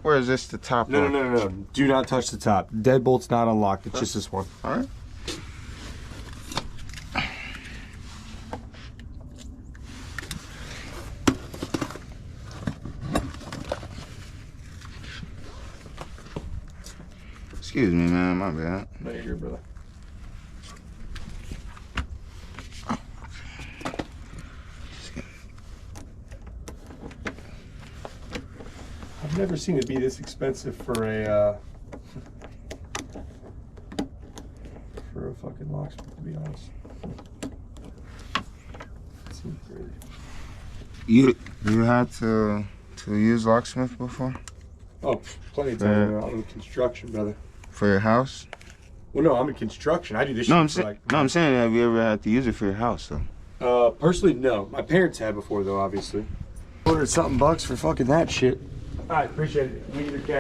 Or is this the top No, one? no. Do not touch the top. Deadbolt's not unlocked. It's just this one. All right. Excuse me, man. My bad. No, you're good, brother. I've never seen it be this expensive for a fucking locksmith, to be honest. It seems crazy. You had to use locksmith before Oh, plenty of time. I'm in construction, brother. for your house? Well, no, I'm in construction. I do this No, shit I'm saying, have you ever had to use it for your house though? Personally, no. My parents had before, though, obviously. Ordered something bucks for fucking that shit. All right, appreciate it. We need your cash.